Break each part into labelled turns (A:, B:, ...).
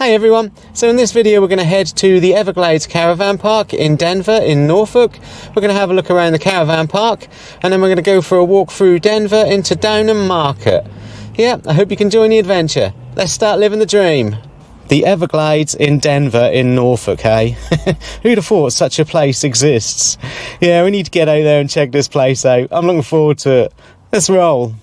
A: Hey everyone, so in this video we're going to head to the Everglades Caravan Park in Denver in Norfolk. We're going to have a look around the caravan park and then we're going to go for a walk through Denver into Downham Market. Yeah, I hope you can join the adventure. Let's start living the dream. The Everglades in Denver in Norfolk, hey? Who'd have thought such a place exists? Yeah, we need to get out there and check this place out. I'm looking forward to it. Let's roll.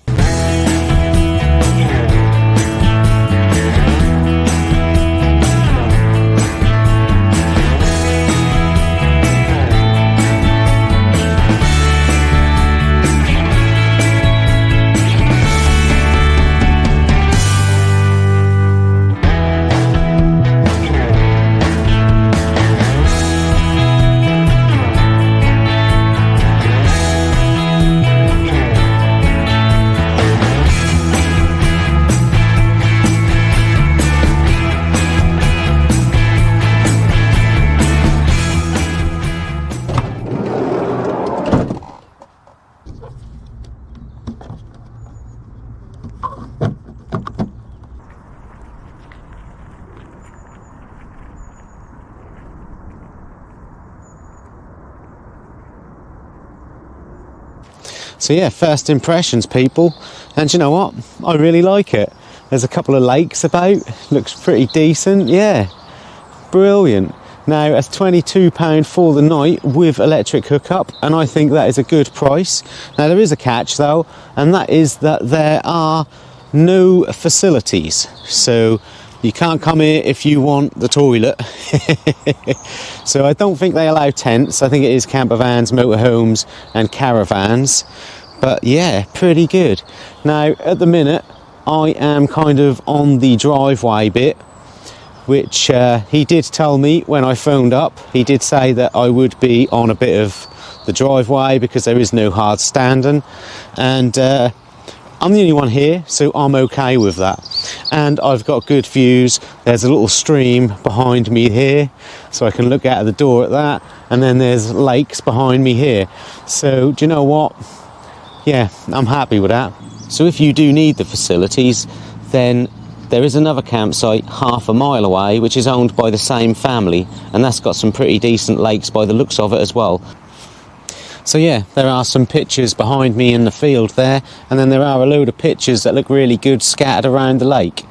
A: So yeah, first impressions people, and you know what, I really like it. There's a couple of lakes about, looks pretty decent, yeah, brilliant. Now it's £22 for the night with electric hookup, and I think that is a good price. Now there is a catch though, and that is that there are no facilities, so you can't come here if you want the toilet. So I don't think they allow tents. I think it is camper vans, motorhomes and caravans. But yeah, pretty good. Now at the minute I am kind of on the driveway bit, which he did tell me when I phoned up. He did say that I would be on a bit of the driveway because there is no hard standing, and I'm the only one here, so I'm okay with that. And I've got good views. There's a little stream behind me here, so I can look out of the door at that. And then there's lakes behind me here. So do you know what? Yeah, I'm happy with that. So if you do need the facilities, then there is another campsite half a mile away, which is owned by the same family. And that's got some pretty decent lakes by the looks of it as well. So yeah, there are some pictures behind me in the field there, and then there are a load of pictures that look really good scattered around the lake.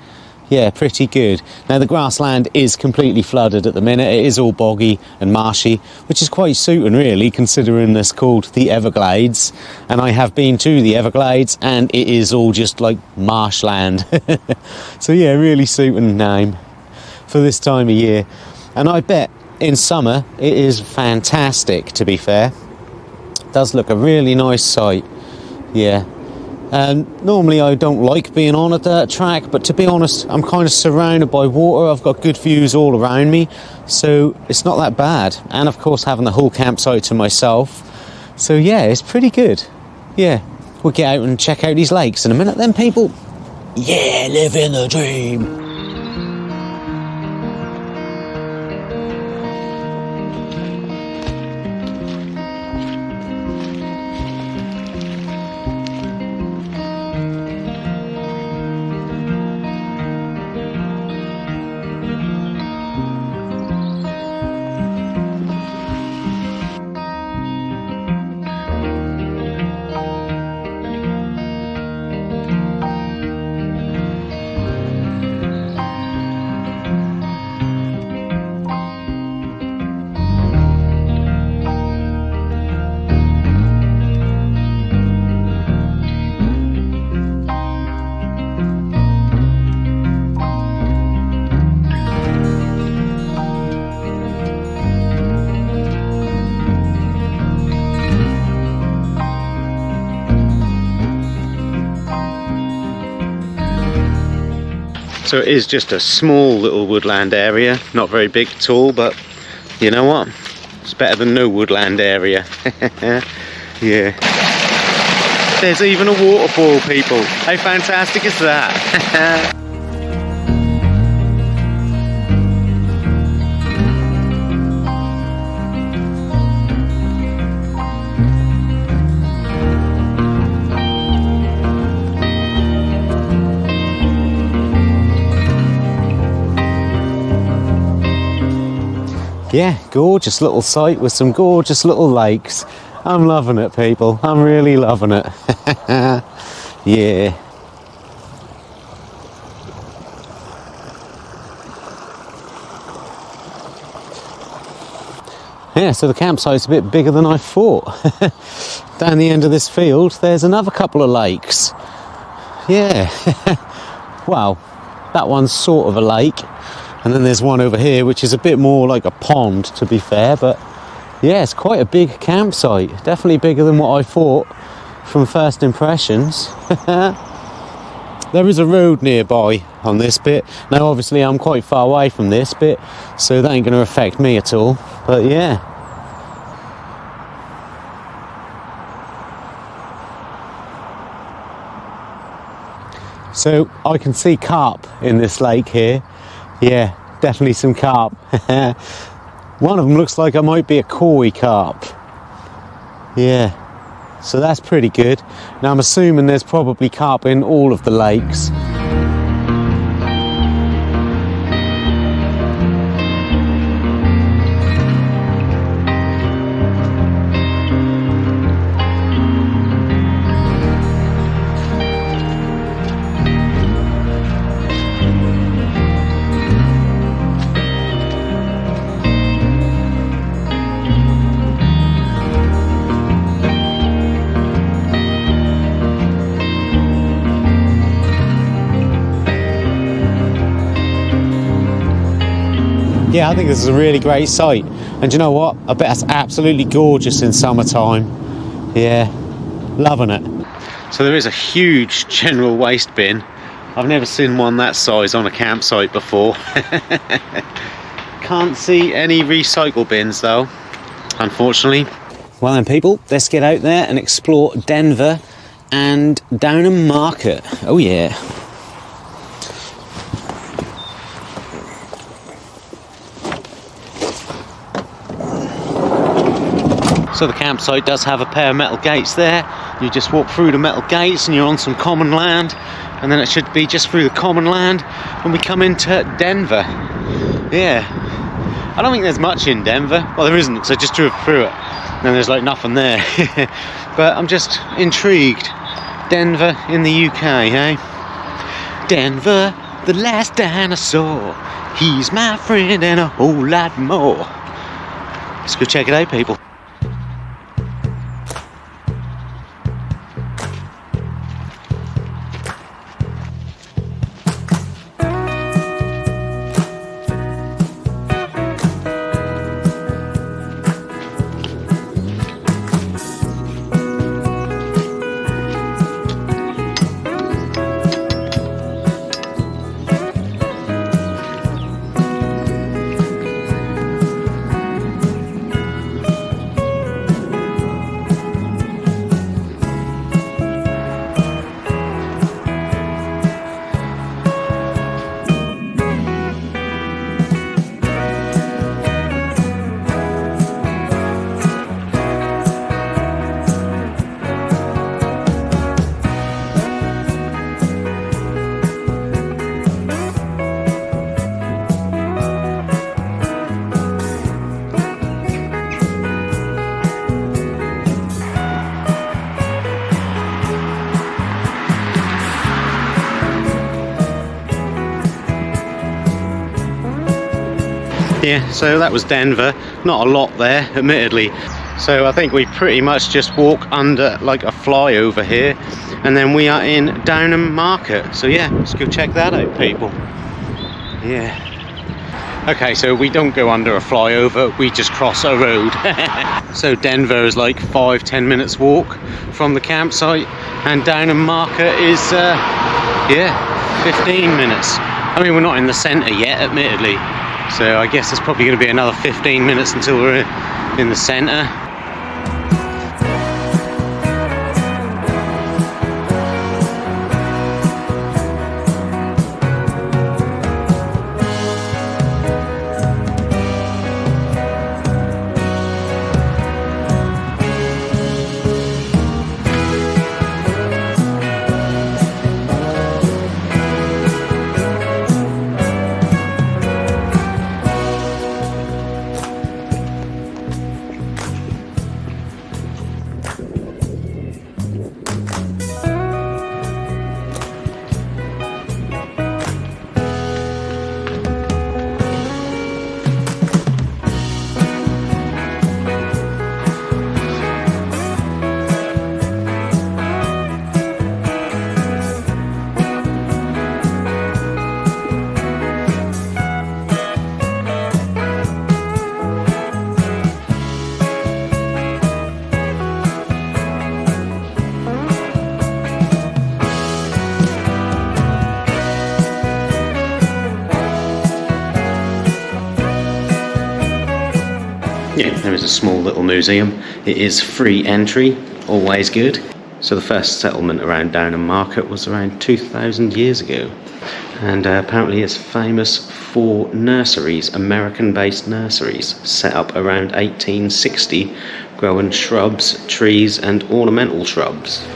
A: Yeah, pretty good. Now the grassland is completely flooded at the minute. It is all boggy and marshy, which is quite suiting really, considering it's called the Everglades. And I have been to the Everglades and it is all just like marshland. So yeah, really suiting name for this time of year. And I bet in summer it is fantastic, to be fair. Does look a really nice sight, yeah. Normally I don't like being on a dirt track, but to be honest, I'm kind of surrounded by water. I've got good views all around me, so it's not that bad. And of course having the whole campsite to myself, so yeah, it's pretty good. Yeah, we'll get out and check out these lakes in a minute then, people. Yeah, living the dream. So it is just a small little woodland area, not very big at all, but you know what? It's better than no woodland area. Yeah. There's even a waterfall, people. How fantastic is that? Yeah, gorgeous little site with some gorgeous little lakes. I'm loving it, people. I'm really loving it. Yeah. Yeah, so the campsite's a bit bigger than I thought. Down the end of this field, there's another couple of lakes. Yeah. Well, that one's sort of a lake. And then there's one over here, which is a bit more like a pond, to be fair. But yeah, it's quite a big campsite. Definitely bigger than what I thought from first impressions. There is a road nearby on this bit. Now, obviously, I'm quite far away from this bit, so that ain't going to affect me at all. But yeah. So I can see carp in this lake here. Yeah, definitely some carp. One of them looks like it might be a koi carp. Yeah, so that's pretty good. Now I'm assuming there's probably carp in all of the lakes. Yeah, I think this is a really great site. And you know what? I bet it's absolutely gorgeous in summertime. Yeah, loving it. So there is a huge general waste bin. I've never seen one that size on a campsite before. Can't see any recycle bins though, unfortunately. Well then people, let's get out there and explore Denver and Downham Market. Oh yeah. So the campsite does have a pair of metal gates there. You just walk through the metal gates and you're on some common land, and then it should be just through the common land when we come into Denver. Yeah, I don't think there's much in Denver. Well, there isn't, because I just drove through it and there's like nothing there. But I'm just intrigued. Denver in the UK, eh? Denver, the last dinosaur. He's my friend and a whole lot more. Let's go check it out, people. Yeah, so that was Denver. Not a lot there, admittedly. So I think we pretty much just walk under like a flyover here, and then we are in Downham Market. So yeah, let's go check that out, people. Yeah. Okay, so we don't go under a flyover, we just cross a road. So Denver is like 5-10 minutes walk from the campsite, and Downham Market is, yeah, 15 minutes. I mean, we're not in the centre yet, admittedly. So I guess it's probably going to be another 15 minutes until we're in the centre. Yeah, there is a small little museum. It is free entry, always good. So the first settlement around Downham Market was around 2,000 years ago. And apparently it's famous for nurseries, American-based nurseries, set up around 1860, growing shrubs, trees and ornamental shrubs.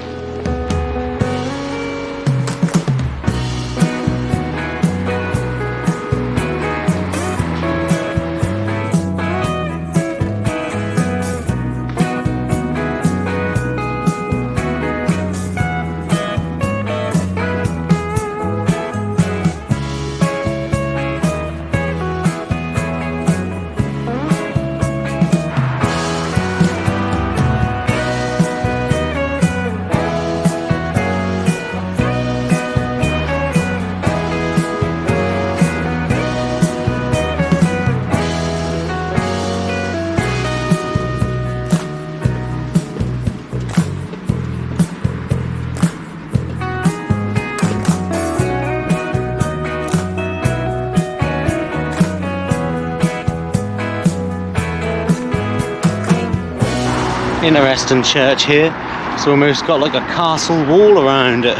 A: Interesting church here. It's almost got like a castle wall around it.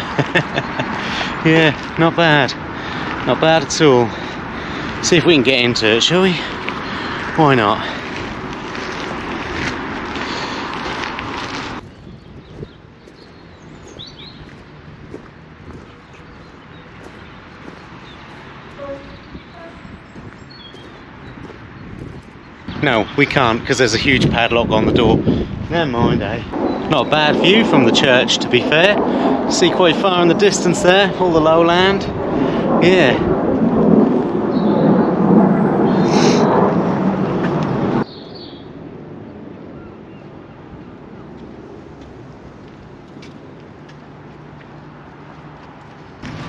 A: Yeah, not bad. Not bad at all. See if we can get into it, shall we? Why not? No, we can't because there's a huge padlock on the door. Never mind, eh? Not a bad view from the church, to be fair. See quite far in the distance there, all the lowland. Yeah.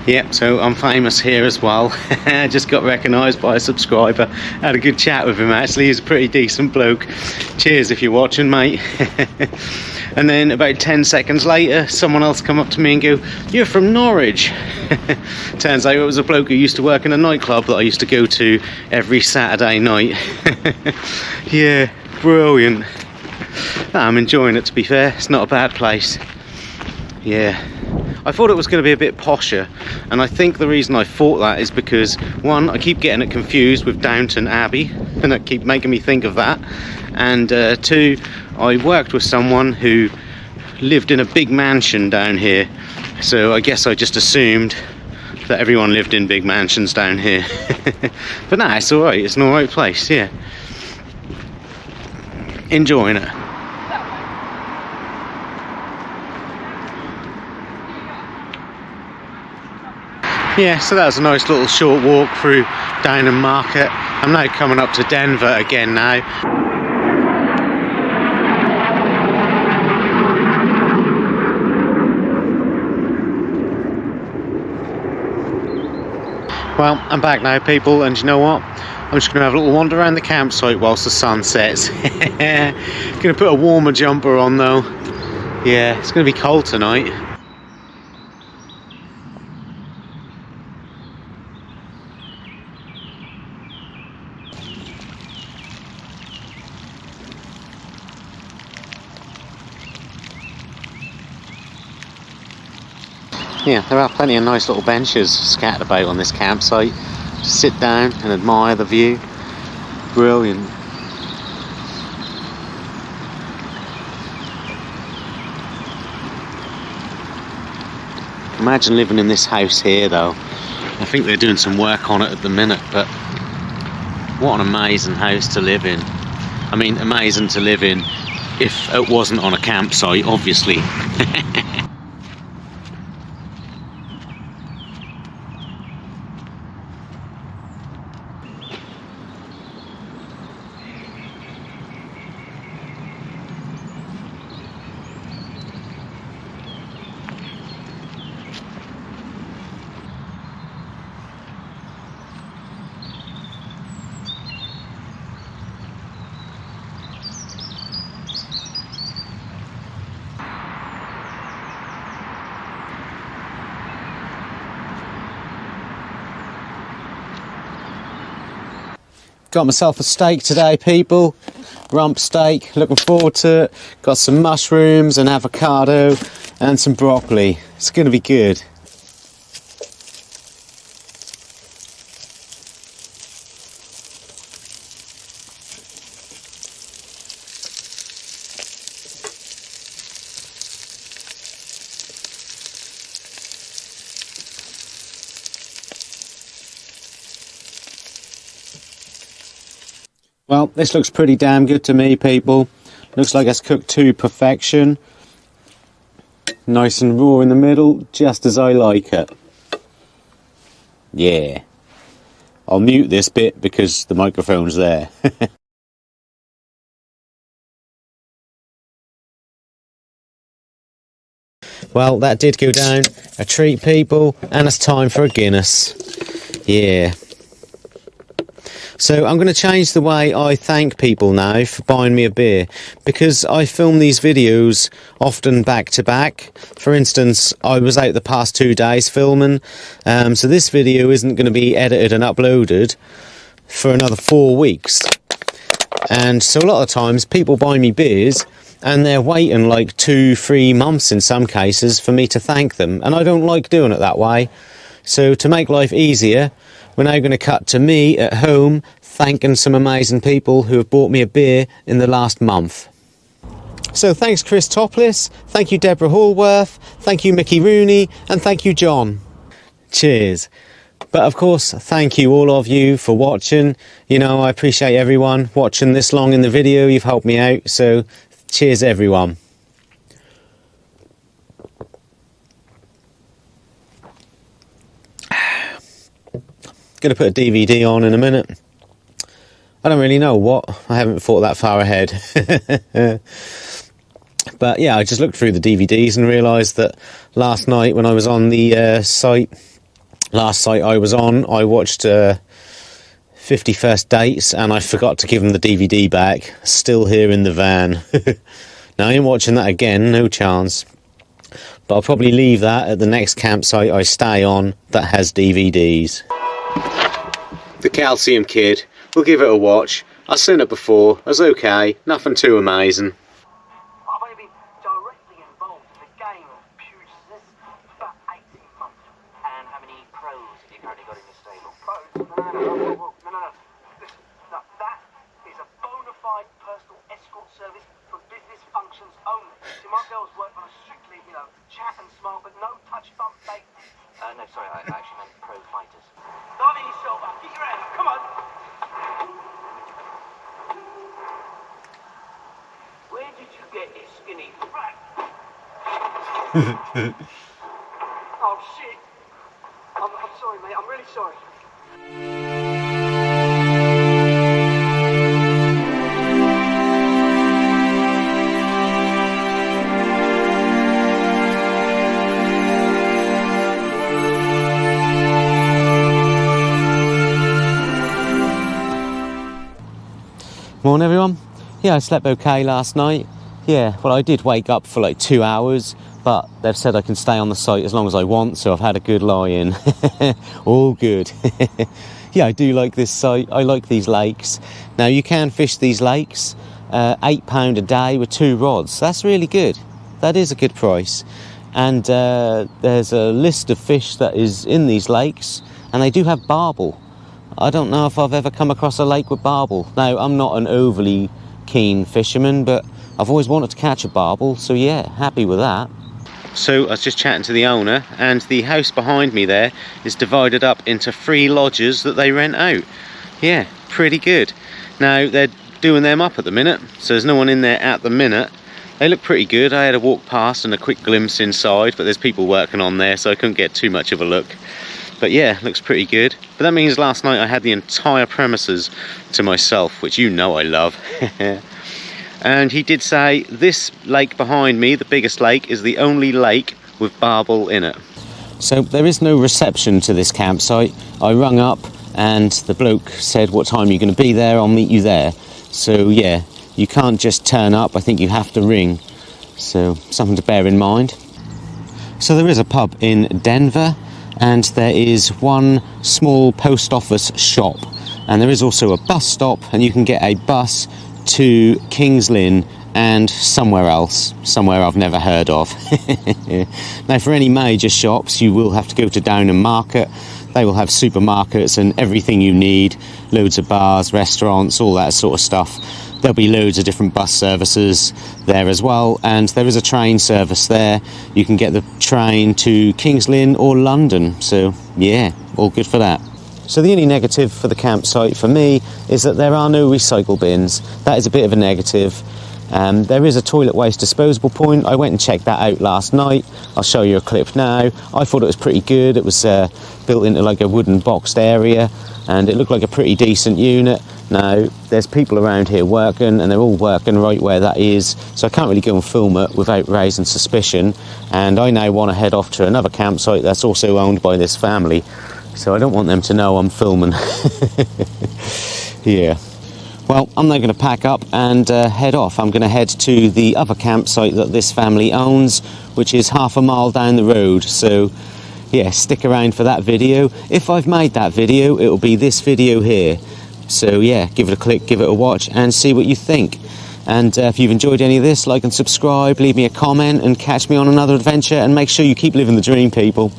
A: Yep, so I'm famous here as well. I just got recognised by a subscriber. Had a good chat with him actually. He's a pretty decent bloke. Cheers if you're watching, mate. And then about 10 seconds later, someone else come up to me and go, "You're from Norwich." Turns out it was a bloke who used to work in a nightclub that I used to go to every Saturday night. Yeah, brilliant. I'm enjoying it, to be fair. It's not a bad place. Yeah. I thought it was going to be a bit posher, and I think the reason I thought that is because, one, I keep getting it confused with Downton Abbey, and it keep making me think of that, and two, I worked with someone who lived in a big mansion down here, so I guess I just assumed that everyone lived in big mansions down here. But nah, it's alright, it's an alright place, yeah. Enjoying it. Yeah, so that was a nice little short walk through Downham Market. I'm now coming up to Denver again now. Well, I'm back now, people, and you know what? I'm just going to have a little wander around the campsite whilst the sun sets. Going to put a warmer jumper on though. Yeah, it's going to be cold tonight. Yeah, there are plenty of nice little benches scattered about on this campsite. Just sit down and admire the view. Brilliant. Imagine living in this house here though. I think they're doing some work on it at the minute, but what an amazing house to live in. I mean, amazing to live in if it wasn't on a campsite, obviously. Got myself a steak today, people. rump steak, looking forward to it. Got some mushrooms and avocado and some broccoli. It's going to be good. Well, this looks pretty damn good to me, people. Looks like it's cooked to perfection. Nice and raw in the middle, just as I like it. Yeah. I'll mute this bit because the microphone's there. Well, that did go down. A treat, people, and it's time for a Guinness. Yeah. So I'm going to change the way I thank people now for buying me a beer, because I film these videos often back to back. For instance, I was out the past 2 days filming, so this video isn't going to be edited and uploaded for another 4 weeks. And so a lot of times people buy me beers and they're waiting like 2-3 months in some cases for me to thank them, and I don't like doing it that way. So to make life easier, we're now going to cut to me at home thanking some amazing people who have bought me a beer in the last month. So thanks Chris Topless, thank you Deborah Hallworth, thank you Mickey Rooney, and thank you John. Cheers. But of course, thank you all of you for watching. You know, I appreciate everyone watching this long in the video. You've helped me out, so cheers everyone. Going to put a DVD on in a minute. I don't really know what. I haven't thought that far ahead. But yeah, I just looked through the DVDs and realised that last night when I was on the last site I was on, I watched 50 First Dates and I forgot to give them the DVD back. Still here in the van. Now I ain't watching that again, no chance. But I'll probably leave that at the next campsite I stay on that has DVDs. The Calcium Kid, we'll give it a watch. I've seen it before, it was okay, nothing too amazing.
B: I've only been directly involved in the game of pugilists for about 18 months. And how many pros have you currently got in your stable? Pros? No. Listen, no, that is a bona fide personal escort service for business functions only. See, my girls work on a strictly, chat and smile, but no touch bump basis. No, sorry, I actually meant pro fighters. Dive in yourself up, get your hand up, come on! Where did you get this skinny fat? Oh shit! I'm sorry, mate, I'm really sorry.
A: Morning everyone. Yeah, I slept okay last night. Yeah, well I did wake up for like 2 hours, but they've said I can stay on the site as long as I want, so I've had a good lie in. All good. Yeah, I do like this site. I like these lakes. Now you can fish these lakes, £8 a day with 2 rods. That's really good. That is a good price. And there's a list of fish that is in these lakes, and they do have barbel. I don't know if I've ever come across a lake with barbel. Now, I'm not an overly keen fisherman, but I've always wanted to catch a barbel, so yeah, happy with that. So I was just chatting to the owner, and the house behind me there is divided up into 3 lodges that they rent out. Yeah, pretty good. Now, they're doing them up at the minute, so there's no one in there at the minute. They look pretty good. I had a walk past and a quick glimpse inside, but there's people working on there, so I couldn't get too much of a look. But yeah, looks pretty good. But that means last night I had the entire premises to myself, which you know I love. And he did say this lake behind me, the biggest lake, is the only lake with barbel in it. So there is no reception to this campsite. I rung up and the bloke said, what time are you going to be there? I'll meet you there. So yeah, you can't just turn up. I think you have to ring. So something to bear in mind. So there is a pub in Denver, and there is one small post office shop, and there is also a bus stop, and you can get a bus to King's Lynn and somewhere else, somewhere I've never heard of. Now, for any major shops, you will have to go to Downham Market. They will have supermarkets and everything you need, loads of bars, restaurants, all that sort of stuff. There'll be loads of different bus services there as well, and there is a train service there. You can get the train to King's Lynn or London, so yeah, all good for that. So the only negative for the campsite for me is that there are no recycle bins. That is a bit of a negative. There is a toilet waste disposable point. I went and checked that out last night. I'll show you a clip now. I thought it was pretty good. It was built into like a wooden boxed area, and it looked like a pretty decent unit. Now, there's people around here working, and they're all working right where that is, so I can't really go and film it without raising suspicion. And I now want to head off to another campsite that's also owned by this family, so I don't want them to know I'm filming. Yeah. Well, I'm now going to pack up and head off. I'm going to head to the other campsite that this family owns, which is half a mile down the road. So, yeah, stick around for that video. If I've made that video, it will be this video here. So, yeah, give it a click, give it a watch, and see what you think. And if you've enjoyed any of this, like and subscribe, leave me a comment, and catch me on another adventure. And make sure you keep living the dream, people.